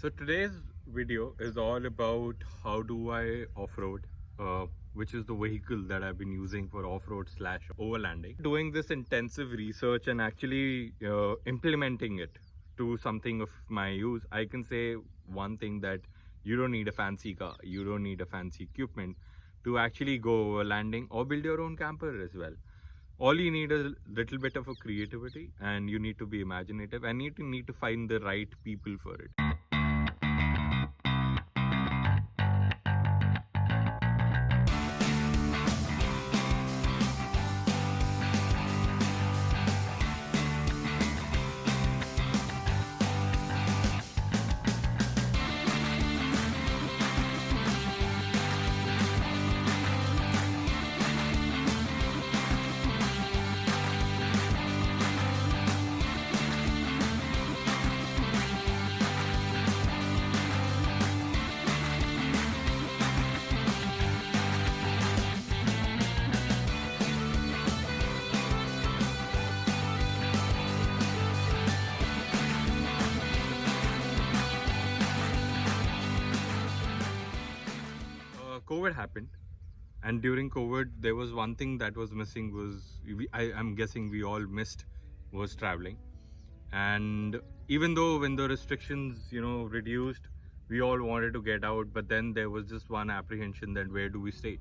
So today's video is all about how do I off-road, which is the vehicle that I've been using for off-road slash overlanding. Doing this intensive research and actually implementing it to something of my use, I can say one thing that you don't need a fancy car, you don't need a fancy equipment to actually go overlanding or build your own camper as well. All you need is a little bit of a creativity, and you need to be imaginative, and you need to find the right people for it. COVID happened, and during COVID there was one thing that was missing was I'm guessing we all missed was traveling. And even though when the restrictions reduced, we all wanted to get out, but then there was just one apprehension that where do we stay,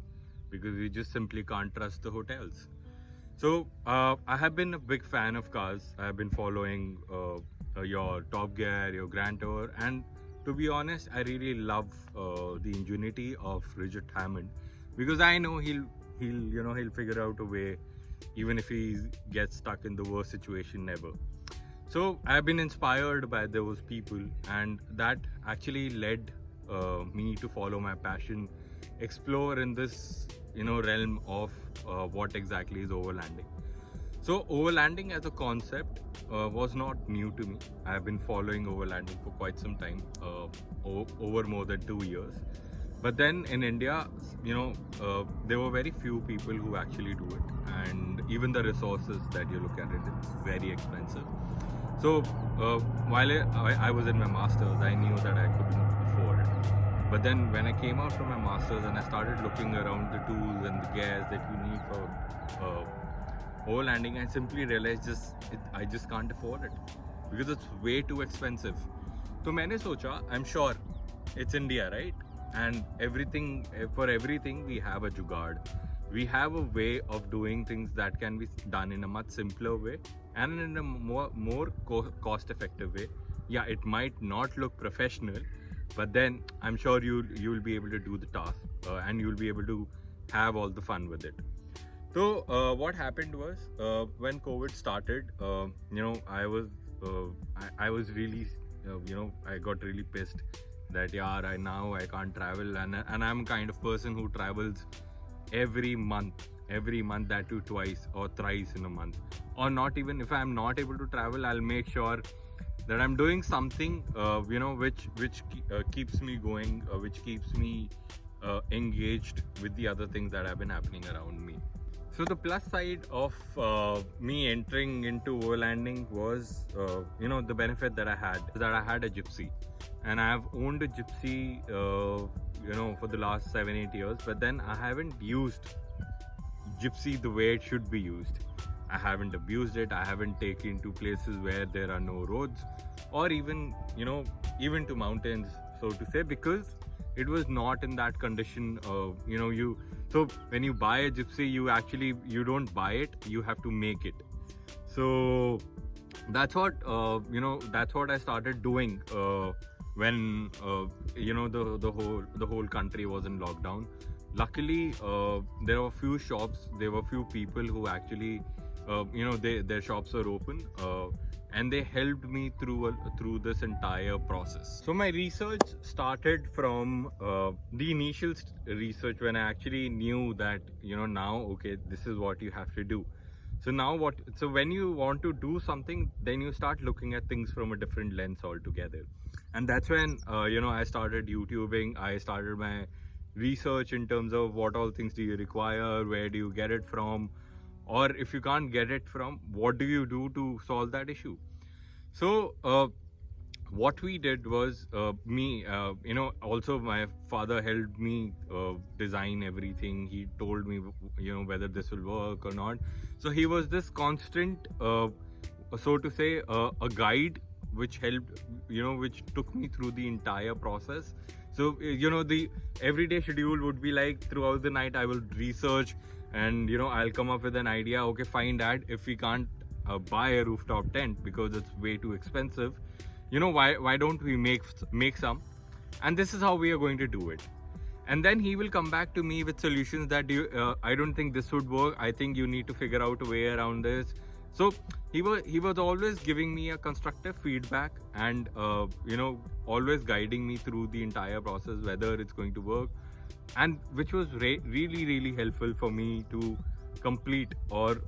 because we just simply can't trust the hotels. So I have been a big fan of cars. I have been following your Top Gear, your Grand Tour, and to be honest, I really love the ingenuity of Richard Hammond, because I know he'll figure out a way, even if he gets stuck in the worst situation ever. So I've been inspired by those people, and that actually led me to follow my passion, explore in this realm of what exactly is overlanding. So overlanding as a concept was not new to me. I have been following overlanding for quite some time, over more than 2 years. But then in India, there were very few people who actually do it, and even the resources that you look at it, it's very expensive. So while I was in my masters, I knew that I couldn't afford it. But then when I came out from my masters and I started looking around the tools and the gears that you need for overlanding, I simply realized I just can't afford it, because it's way too expensive. So मैंने सोचा, I'm sure it's India, right? And for everything we have a jugaad. We have a way of doing things that can be done in a much simpler way and in a more cost-effective way. Yeah, it might not look professional, but then I'm sure you'll be able to do the task, and you'll be able to have all the fun with it. So what happened was, when COVID started, I was really, I got really pissed that I can't travel, and I'm kind of person who travels every month, that too twice or thrice in a month, or not even if I'm not able to travel, I'll make sure that I'm doing something which keeps me going, which keeps me engaged with the other things that have been happening around me. So the plus side of me entering into overlanding was the benefit that I had a Gypsy, and I have owned a Gypsy for the last 7-8 years, but then I haven't used Gypsy the way it should be used. I haven't abused it. I haven't taken to places where there are no roads, or even to mountains, so to say, because it was not in that condition. So when you buy a Gypsy, you don't buy it, you have to make it. So that's what I started doing when the whole country was in lockdown. Luckily, there were few shops, there were few people who actually their shops were open, and they helped me through this entire process. So my research started from the initial research, when I actually knew that okay, this is what you have to do. So when you want to do something, then you start looking at things from a different lens altogether. And that's when I started YouTubing. I started my research in terms of what all things do you require, where do you get it from, or if you can't get it from, what do you do to solve that issue. So what we did was also my father helped me design everything. He told me whether this will work or not. So he was this constant so to say a guide which helped, which took me through the entire process. So the everyday schedule would be like, throughout the night I will research, and I'll come up with an idea. Okay, fine, Dad, if we can't buy a rooftop tent because it's way too expensive, why don't we make some, and this is how we are going to do it. And then he will come back to me with solutions that I don't think this would work, I think you need to figure out a way around this. So he was always giving me a constructive feedback, and always guiding me through the entire process, whether it's going to work, and which was really helpful for me to complete, or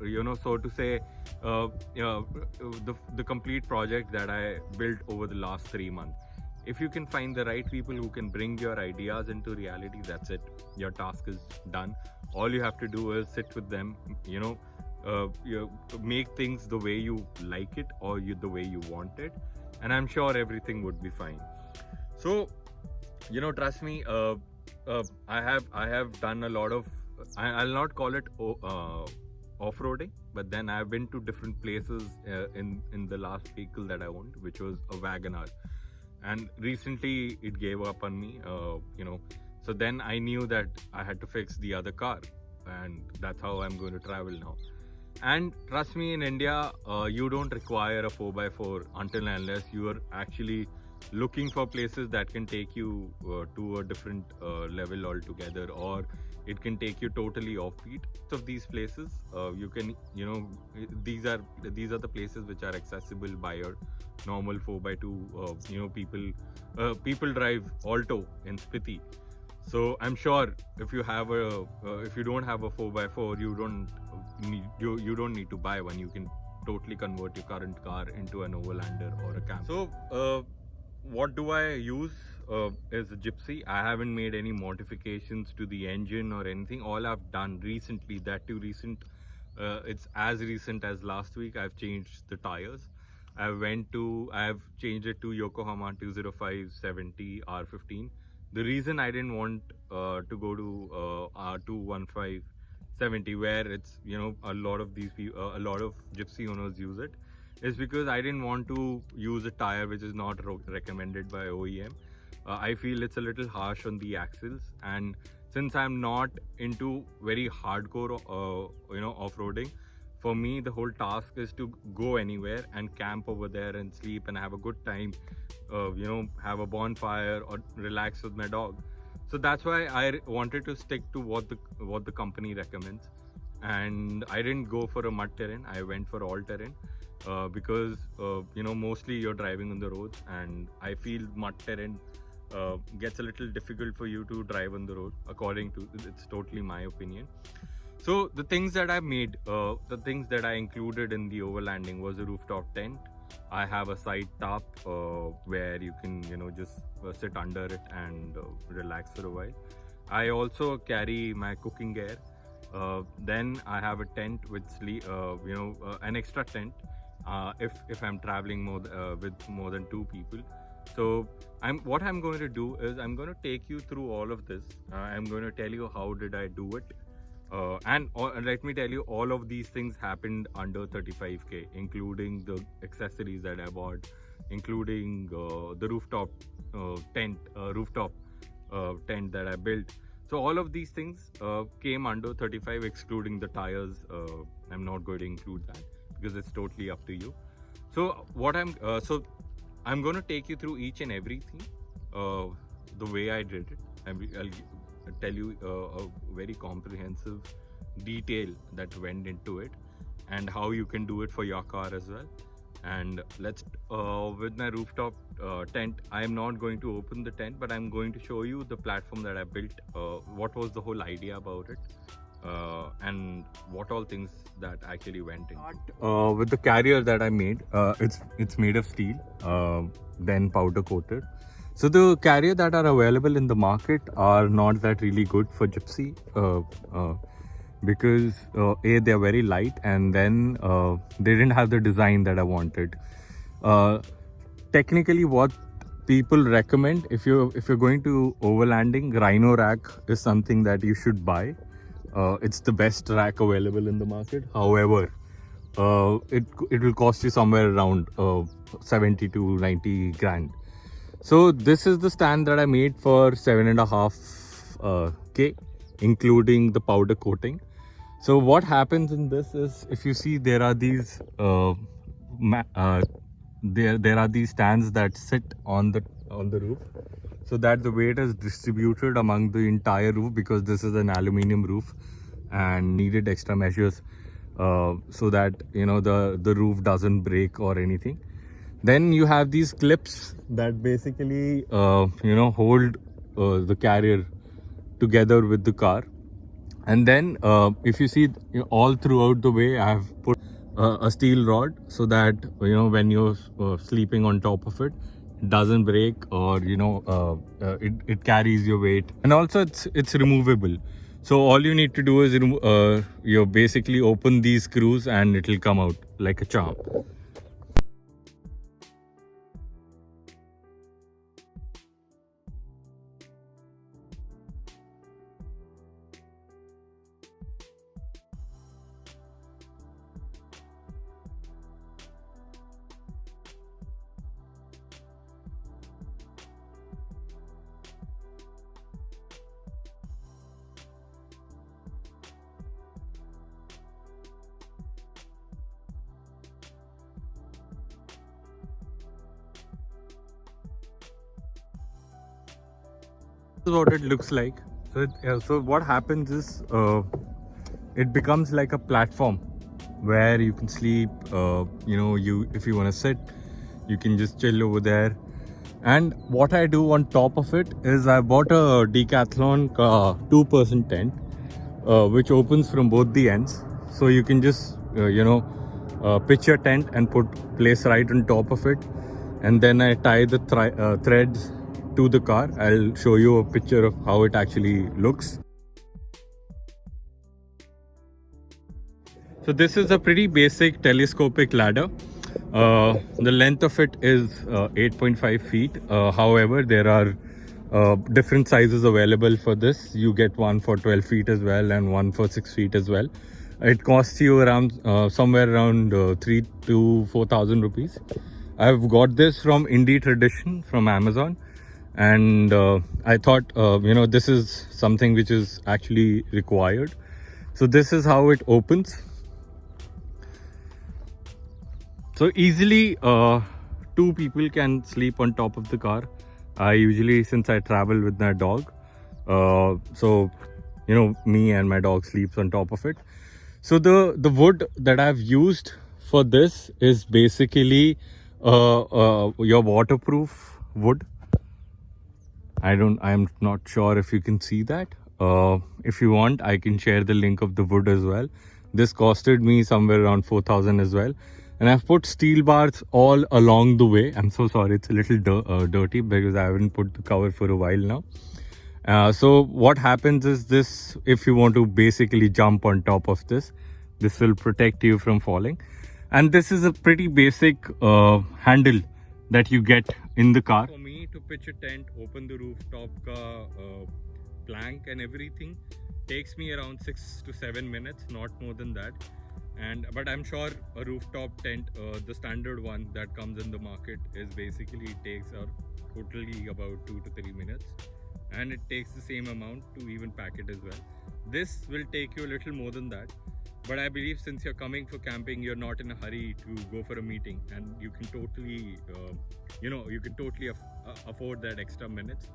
so to say the complete project that I built over the last 3 months. If you can find the right people who can bring your ideas into reality, that's it, your task is done. All you have to do is sit with them, make things the way you like it, or the way you want it, and I'm sure everything would be fine. So trust me, I have done a lot of, I'll not call it off-roading, but then I've been to different places in the last vehicle that I owned, which was a WagonR, and recently it gave up on me, so then I knew that I had to fix the other car, and that's how I'm going to travel now. And trust me, in India you don't require a 4x4 until and unless you are actually looking for places that can take you to a different level altogether, or it can take you totally offbeat of these places. You can, these are the places which are accessible by your normal 4x2. People drive Alto in Spiti. So I'm sure if you have if you don't have a 4x4, you don't need to buy one. You can totally convert your current car into an overlander or a camper. So what do I use is a Gypsy. I haven't made any modifications to the engine or anything. All I've done recently, that too recent, it's as recent as last week, I've changed the tires. I've changed it to Yokohama 205/70 R15. The reason I didn't want to go to R215/70, where it's a lot of Gypsy owners use it, is because I didn't want to use a tire which is not recommended by OEM. I feel it's a little harsh on the axles, and since I'm not into very hardcore off-roading, for me the whole task is to go anywhere and camp over there and sleep and have a good time, have a bonfire or relax with my dog. So that's why I wanted to stick to what the company recommends, and I didn't go for a mud terrain. I went for all terrain because mostly you're driving on the roads, and I feel mud terrain gets a little difficult for you to drive on the road, according to, it's totally my opinion. So the things that I made, the things that I included in the overlanding was a rooftop tent. I have a side tarp where you can just sit under it and relax for a while. I also carry my cooking gear. Then I have a tent with an extra tent if I'm traveling with more than 2 people. So what I'm going to do is I'm going to take you through all of this. I'm going to tell you how did I do it. And let me tell you, all of these things happened under 35k, including the accessories that I bought, including the rooftop tent that I built. So all of these things came under 35, excluding the tires. I'm not going to include that because it's totally up to you. So I'm going to take you through each and everything the way I did it. I'll tell you a very comprehensive detail that went into it, and how you can do it for your car as well. And let's with my rooftop tent, I am not going to open the tent, but I'm going to show you the platform that I built, what was the whole idea about it, and what all things that actually went into. With the carrier that I made, it's made of steel, then powder coated. So the carrier that are available in the market are not that really good for Gypsy, because A, they are very light, and then they didn't have the design that I wanted. technically what people recommend, if you're going to overlanding, Rhino rack is something that you should buy. It's the best rack available in the market. However, it will cost you somewhere around 70 to 90 grand. So this is the stand that I made for 7.5 K, including the powder coating. So what happens in this is, if you see, there are these there are these stands that sit on the roof, so that the weight is distributed among the entire roof, because this is an aluminium roof and needed extra measures so that the roof doesn't break or anything. Then you have these clips that basically hold the carrier together with the car. And then if you see, all throughout the way I have put a steel rod, so that when you're sleeping on top of it, it doesn't break, or it carries your weight. And also it's removable, so all you need to do is you basically open these screws and it will come out like a charm. This is what it looks like. So what happens is it becomes like a platform where you can sleep. If you want to sit, you can just chill over there. And what I do on top of it is I bought a Decathlon 2% tent, which opens from both the ends, so you can just pitch your tent and place right on top of it. And then I tie the threads to the car. I'll show you a picture of how it actually looks. So this is a pretty basic telescopic ladder. The length of it is 8.5 feet. However, there are different sizes available for this. You get one for 12 feet as well, and one for 6 feet as well. It costs you around somewhere around 3,000 to 4,000 rupees. I've got this from Indie Tradition from Amazon, and I thought this is something which is actually required. So this is how it opens. So easily 2 people can sleep on top of the car. I usually, since I travel with my dog, so me and my dog sleeps on top of it. So the wood that I've used for this is basically your waterproof wood. I'm not sure if you can see that. If you want, I can share the link of the wood as well. This costed me somewhere around 4,000 as well. And I've put steel bars all along the way. I'm so sorry, it's a little dirty because I haven't put the cover for a while now. So what happens is this, if you want to basically jump on top of this will protect you from falling. And this is a pretty basic handle that you get in the car. For me to pitch a tent, open the rooftop plank and everything takes me around 6 to 7 minutes, not more than that. But I'm sure a rooftop tent, the standard one that comes in the market, is basically takes totally about 2 to 3 minutes, and it takes the same amount to even pack it as well. This will take you a little more than that, but I believe since you're coming for camping, you're not in a hurry to go for a meeting, and you can totally afford that extra minutes.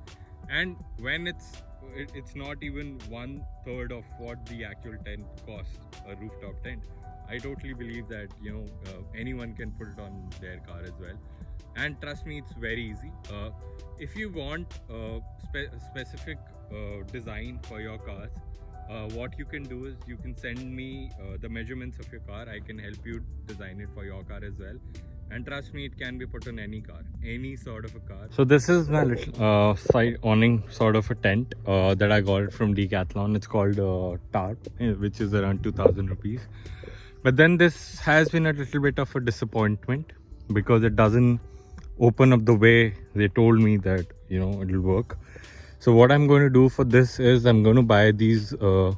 And when it's not even 1/3 of what the actual tent costs, a rooftop tent, I totally believe that anyone can put it on their car as well. And trust me, it's very easy. If you want specific design for your cars, what you can do is you can send me the measurements of your car. I can help you design it for your car as well. And trust me, it can be put on any car, any sort of a car. So this is my little side awning sort of a tent that I got it from Decathlon. It's called Tarp, which is around 2,000 rupees. But then this has been a little bit of a disappointment because it doesn't open up the way they told me that it'll work. So what I'm going to do for this is I'm going to buy these 2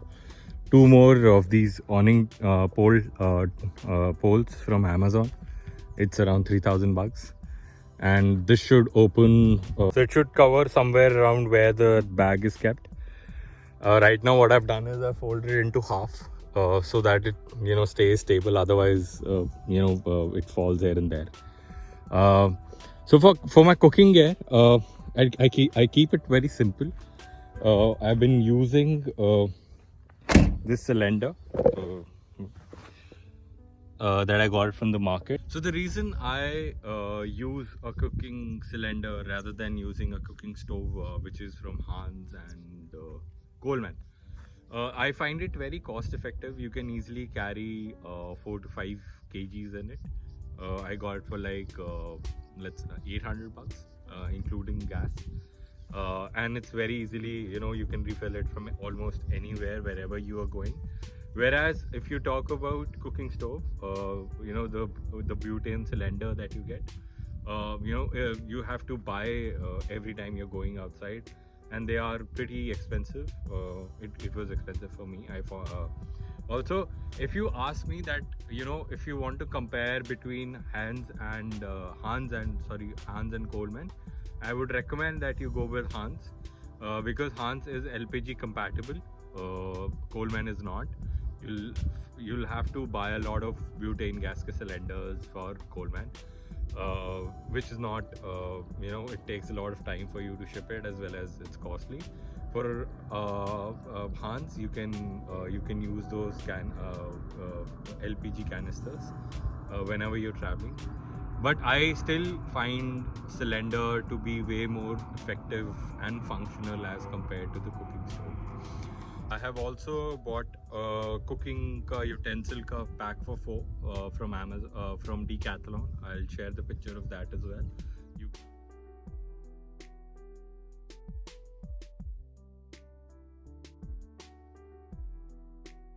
more of these awning poles from Amazon. It's around $3,000, and this should open. So it should cover somewhere around where the bag is kept. Right now, what I've done is I've folded it into half so that it stays stable. Otherwise, it falls here and there. So for my cooking gear, I keep it very simple. I've been using this cylinder that I got from the market. So the reason I use a cooking cylinder rather than using a cooking stove, which is from Hans and Coleman, I find it very cost effective. You can easily carry 4 to 5 kgs in it. I got it for like let's $800, including gas. And it's very easily, you can refill it from almost anywhere, wherever you are going. Whereas if you talk about cooking stove, the butane cylinder that you get, you have to buy every time you're going outside, and they are pretty expensive. It was expensive for me. Also, if you ask me that, if you want to compare between Hans and Coleman, I would recommend that you go with Hans, because Hans is LPG compatible. Coleman is not. You'll have to buy a lot of butane gas cylinders for Coleman, which is not, it takes a lot of time for you to ship it, as well as it's costly. For Hans, you can use those LPG canisters whenever you're traveling. But I still find cylinder to be way more effective and functional as compared to the cooking stove. I have also bought a cooking utensil pack for 4 from Amazon, from Decathlon. I'll share the picture of that as well.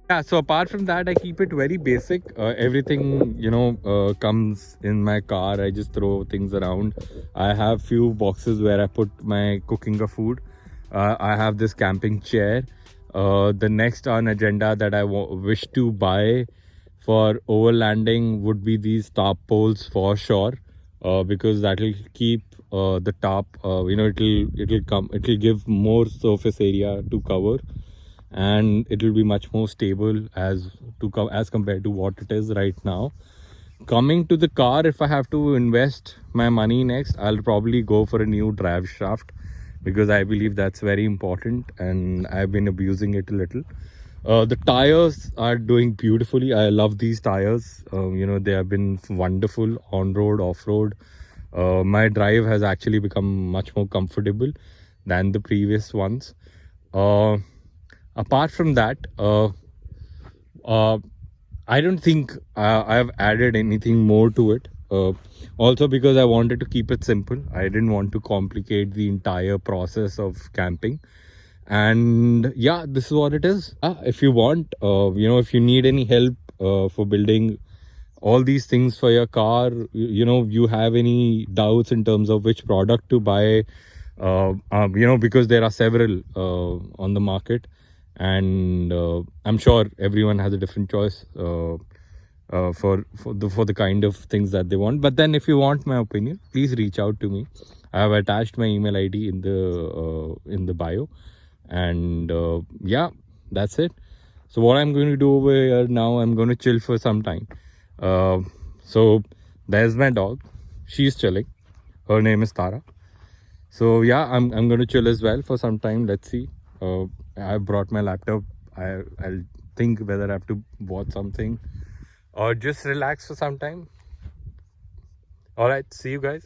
Yeah, so apart from that, I keep it very basic. Everything comes in my car. I just throw things around. I have few boxes where I put my cooking of food. I have this camping chair. The next on agenda that I wish to buy for overlanding would be these tarp poles for sure, because that will keep the tarp, it'll give more surface area to cover, and it will be much more stable as compared to what it is right now. Coming to the car, if I have to invest my money next, I'll probably go for a new drive shaft, because I believe that's very important, and I've been abusing it a little. The tires are doing beautifully. I love these tires. They have been wonderful on road, off road. My drive has actually become much more comfortable than the previous ones. Apart from that, I don't think I've added anything more to it. Also because I wanted to keep it simple. I didn't want to complicate the entire process of camping. And yeah, this is what it is. If you want, if you need any help for building all these things for your car, you have any doubts in terms of which product to buy, because there are several on the market, and I'm sure everyone has a different choice for the kind of things that they want. But then if you want my opinion, please reach out to me. I have attached my email ID in the bio, and yeah, that's it. So what I'm going to do over here now, I'm going to chill for some time. So there's my dog. She's chilling. Her name is Tara. So yeah, I'm going to chill as well for some time. Let's see. I brought my laptop. I'll think whether I have to watch something or just relax for some time. All right, see you guys.